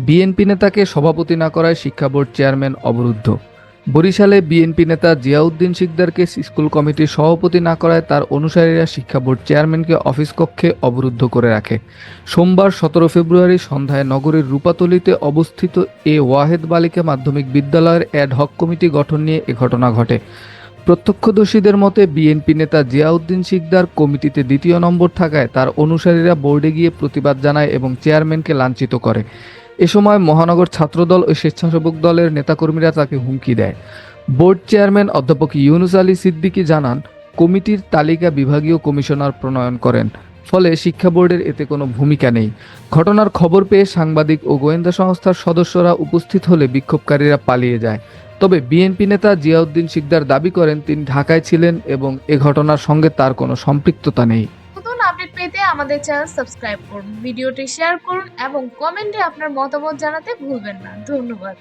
BNP নেতাকে সভাপতি না করায় শিক্ষা বোর্ড চেয়ারম্যান অবরুদ্ধ। বরিশালে বিএনপি নেতা জিয়াউদ্দিন শিকদারকে স্কুল কমিটির সভাপতি না করায় তার অনুসারীরা শিক্ষা বোর্ড চেয়ারম্যানকে অফিস কক্ষে অবরুদ্ধ করে রাখে। সোমবার 17 ফেব্রুয়ারি সন্ধ্যায় নগরীর রূপাতলীতে অবস্থিত এ ওয়াহেদ বালিকা মাধ্যমিক বিদ্যালয়ের অ্যাডহক কমিটি গঠন নিয়ে এ ঘটনা ঘটে। প্রত্যক্ষদর্শীদের মতে বিএনপি নেতা জিয়াউদ্দিন শিকদার কমিটিতে দ্বিতীয় নম্বর থাকায় তার অনুসারীরা বোর্ডে গিয়ে প্রতিবাদ জানায় এবং চেয়ারম্যানকে লাঞ্ছিত করে। এ সময় মহানগর ছাত্রদল ও স্বেচ্ছাসেবক দলের নেতাকর্মীরা তাকে হুমকি দেয়। বোর্ড চেয়ারম্যান অধ্যাপক ইউনুস আলী সিদ্দিকী জানান, কমিটির তালিকা বিভাগীয় কমিশনার প্রণয়ন করেন, ফলে শিক্ষা বোর্ডের এতে কোনো ভূমিকা নেই। ঘটনার খবর পেয়ে সাংবাদিক ও গোয়েন্দা সংস্থার সদস্যরা উপস্থিত হলে বিক্ষোভকারীরা পালিয়ে যায়। তবে বিএনপি নেতা জিয়াউদ্দিন শিকদার দাবি করেন তিনি ঢাকায় ছিলেন এবং এ ঘটনার সঙ্গে তার কোনো সম্পৃক্ততা নেই। নতুন আপডেট পেতে আমাদের চ্যানেল সাবস্ক্রাইব করুন, ভিডিওটি শেয়ার করুন এবং কমেন্টে আপনার মতামত জানাতে ভুলবেন না। ধন্যবাদ।